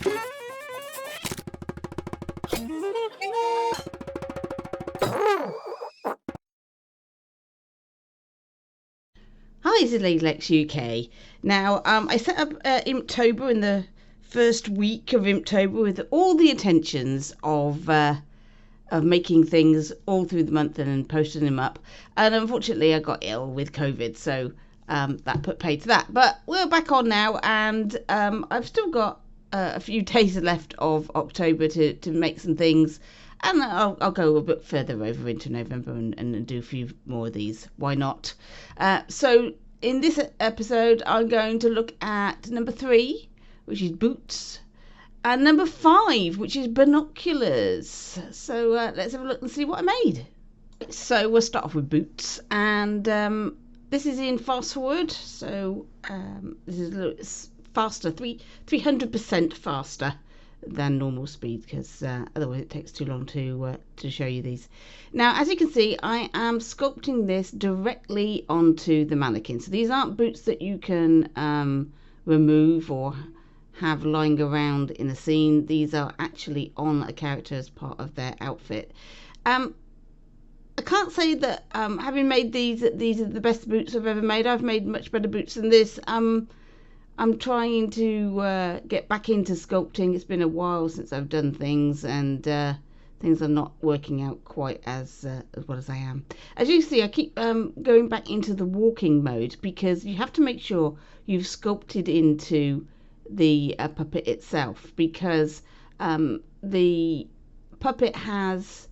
Hi, this is Lady Lex UK. Now, I set up Imptober in the first week of Imptober with all the intentions of making things all through the month and posting them up. And unfortunately, I got ill with COVID, so that put paid to that. But we're back on now, and I've still got a few days left of October to make some things. And I'll go a bit further over into November and do a few more of these. Why not? So in this episode, I'm going to look at number 3, which is boots, and number 5, which is binoculars. So let's have a look and see what I made. So we'll start off with boots, and this is in fast forward. So this is a little faster, 300% faster than normal speed, because otherwise it takes too long to show you these. Now, as you can see, I am sculpting this directly onto the mannequin. So these aren't boots that you can remove or have lying around in a scene. These are actually on a character as part of their outfit. I can't say that having made these are the best boots I've ever made. I've made much better boots than this. I'm trying to get back into sculpting. It's been a while since I've done things, and things are not working out quite as well as I am. As you see, I keep going back into the walking mode, because you have to make sure you've sculpted into the puppet itself, because the puppet has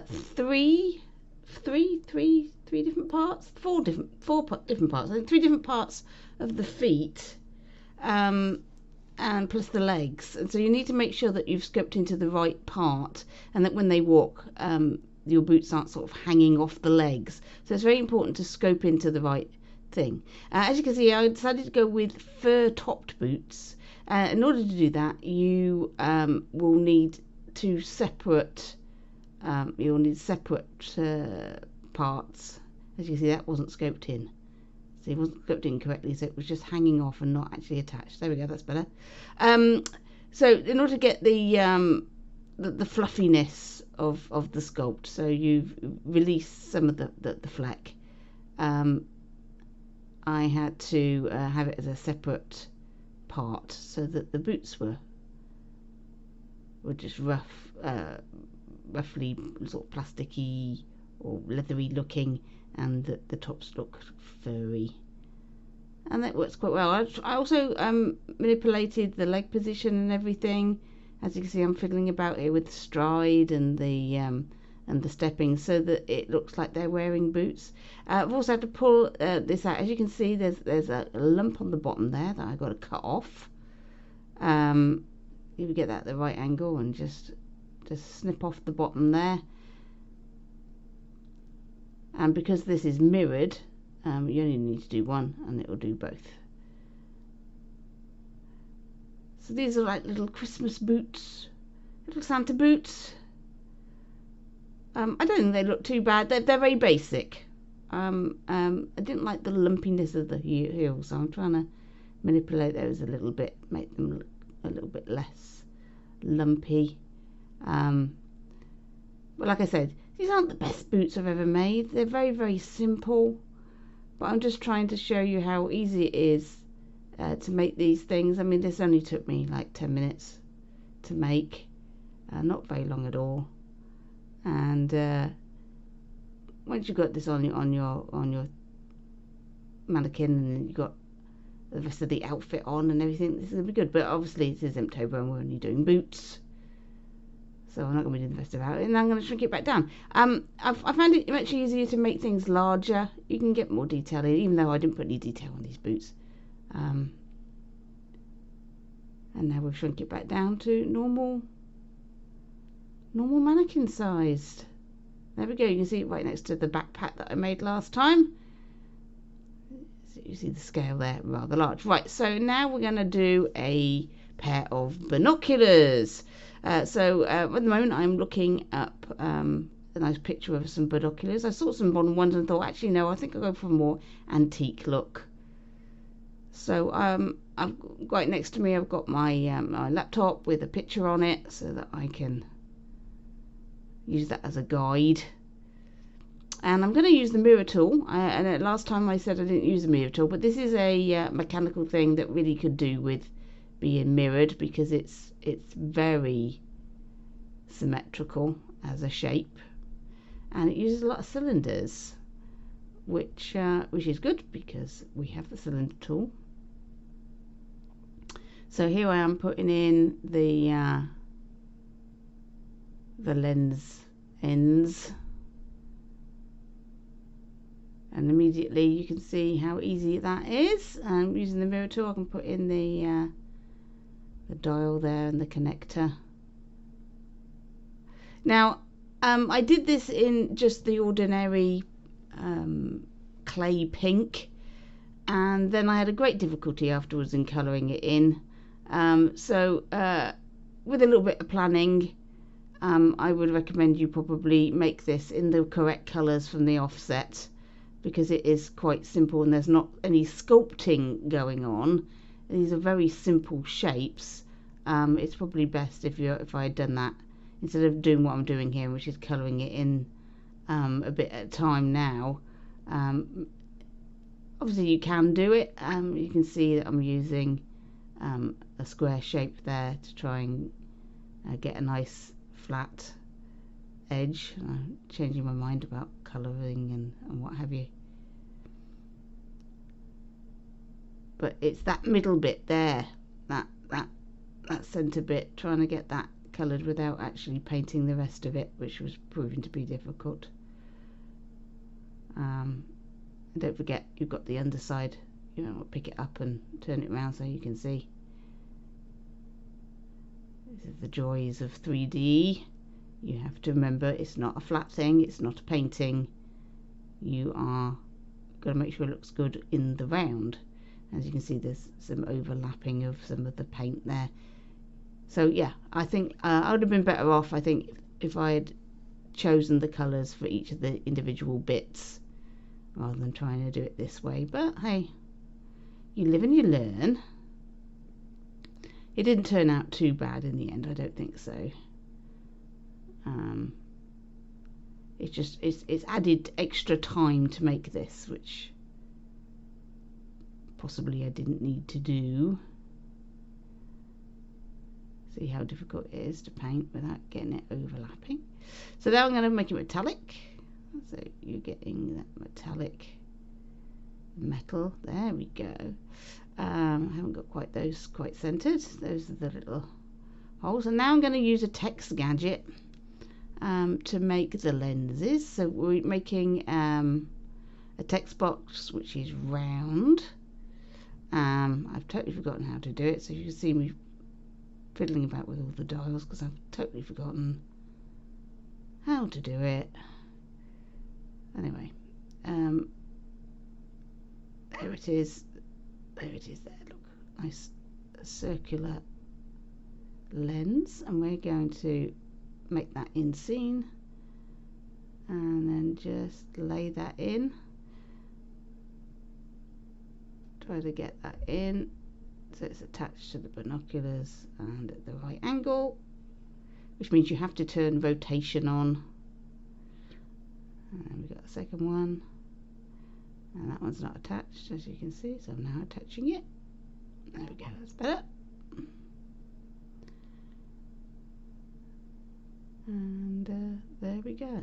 three different parts, four different parts. I think 3 different parts of the feet, and plus the legs, and so you need to make sure that you've sculpted into the right part, and that when they walk, your boots aren't sort of hanging off the legs. So it's very important to scope into the right thing. As you can see, I decided to go with fur-topped boots. In order to do that, you will need two separate. You'll need separate parts. As you can see, that wasn't scoped in. So it wasn't scoped in correctly, so it was just hanging off and not actually attached. There we go, that's better. So in order to get the fluffiness of the sculpt, so you've released some of the fleck, I had to have it as a separate part, so that the boots were just roughly sort of plasticky or leathery looking, and the tops look furry, and that works quite well. I also manipulated the leg position and everything. As you can see, I'm fiddling about here with the stride and the stepping, so that it looks like they're wearing boots. I've also had to pull this out. As you can see, there's a lump on the bottom there that I've got to cut off. You would get that at the right angle and just snip off the bottom there. And because this is mirrored, you only need to do one, and it will do both. So these are like little Christmas boots, little Santa boots. I don't think they look too bad. They're very basic. I didn't like the lumpiness of the heels, so I'm trying to manipulate those a little bit, make them look a little bit less lumpy. But like I said, these aren't the best boots I've ever made. They're very, very simple, but I'm just trying to show you how easy it is to make these things. I mean, this only took me like 10 minutes to make, not very long at all. And once you've got this on your mannequin, and you've got the rest of the outfit on and everything, this is gonna be good. But obviously, this is Imptober, and we're only doing boots, so I'm not going to be doing the rest of it, and I'm going to shrink it back down. I found it much easier to make things larger. You can get more detail in, even though I didn't put any detail on these boots. And now we've shrunk it back down to normal mannequin sized. There we go. You can see it right next to the backpack that I made last time. So you see the scale there, rather large. Right, so now we're going to do a pair of binoculars. So at the moment I'm looking up a nice picture of some binoculars. I saw some modern ones and thought, actually no, I think I'll go for a more antique look. So I've got it next to me. I've got my my laptop with a picture on it so that I can use that as a guide. And I'm going to use the mirror tool. And last time I said I didn't use the mirror tool, but this is a mechanical thing that really could do with being mirrored, because it's very symmetrical as a shape, and it uses a lot of cylinders, which is good because we have the cylinder tool. So here I am putting in the lens ends, and immediately you can see how easy that is. And using the mirror tool, I can put in the dial there and the connector. Now I did this in just the ordinary clay pink, and then I had a great difficulty afterwards in colouring it in. So with a little bit of planning, I would recommend you probably make this in the correct colours from the offset, because it is quite simple and there's not any sculpting going on. These are very simple shapes. It's probably best if I had done that instead of doing what I'm doing here, which is colouring it in a bit at a time now. Obviously you can do it. You can see that I'm using a square shape there to try and get a nice flat edge. I'm changing my mind about colouring and what have you. But it's that middle bit there, that centre bit, trying to get that coloured without actually painting the rest of it, which was proving to be difficult. And don't forget, you've got the underside. You know, pick it up and turn it around so you can see. This is the joys of 3D. You have to remember, it's not a flat thing, it's not a painting. You are going to make sure it looks good in the round. As you can see, there's some overlapping of some of the paint there. So yeah, I think I would have been better off, I think, if I had chosen the colours for each of the individual bits rather than trying to do it this way. But hey, you live and you learn. It didn't turn out too bad in the end, I don't think so. It's added extra time to make this, which possibly I didn't need to do. See how difficult it is to paint without getting it overlapping. So now I'm going to make it metallic. So you're getting that metallic metal. There we go. I haven't got quite those quite centered. Those are the little holes. And now I'm going to use a text gadget to make the lenses. So we're making a text box which is round. I've totally forgotten how to do it, so you can see me fiddling about with all the dials because I've totally forgotten how to do it. Anyway, there it is. There it is there, look. Nice circular lens, and we're going to make that in scene and then just lay that in. Try to get that in so it's attached to the binoculars and at the right angle, which means you have to turn rotation on. And we've got the second one, and that one's not attached, as you can see, so I'm now attaching it. There we go, that's better. And there we go.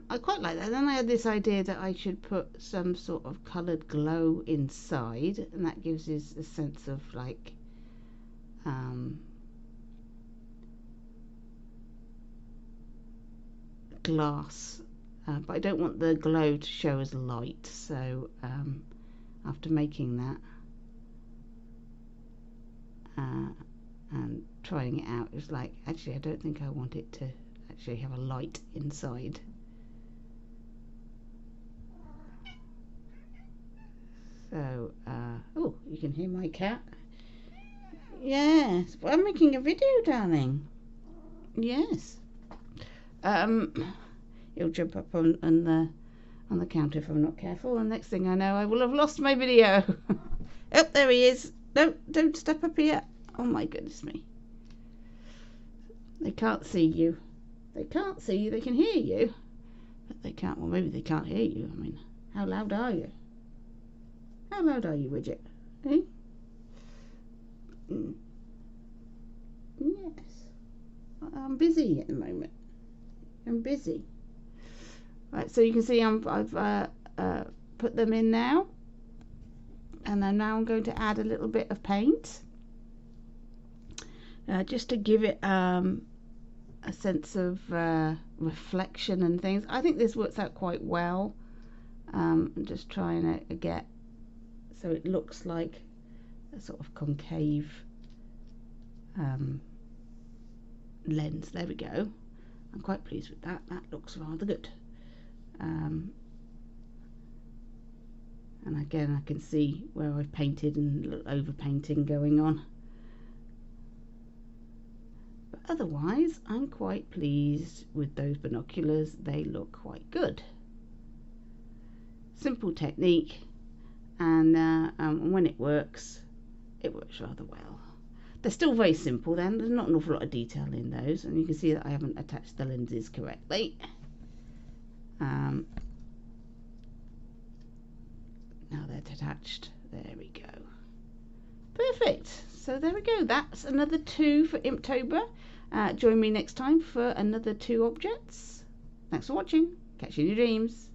I quite like that. Then I had this idea that I should put some sort of coloured glow inside, and that gives us a sense of like glass, but I don't want the glow to show as light, so after making that and trying it out, it was like, actually I don't think I want it to actually have a light inside. So oh, you can hear my cat. Yes, but I'm making a video, darling. Yes. He'll jump up on on the counter if I'm not careful, and next thing I know I will have lost my video. Oh, there he is. No, don't step up here. Oh my goodness me. They can't see you. They can't see you. They can hear you, but they can't. Well, maybe they can't hear you. I mean, how loud are you? How loud are you, Widget? Eh? Yes. I'm busy at the moment. I'm busy. Right, so you can see I've put them in now, and then now I'm going to add a little bit of paint, just to give it a sense of reflection and things. I think this works out quite well. I'm just trying to get so it looks like a sort of concave lens. There we go. I'm quite pleased with that. That looks rather good. And again, I can see where I've painted and a little over painting going on. But otherwise, I'm quite pleased with those binoculars. They look quite good. Simple technique, and when it works rather well. They're still very simple then. There's not an awful lot of detail in those, and you can see that I haven't attached the lenses correctly. Now they're attached. There we go. Perfect. So there we go. That's another 2 for Imptober. Join me next time for another 2 objects. Thanks for watching. Catch you in your dreams.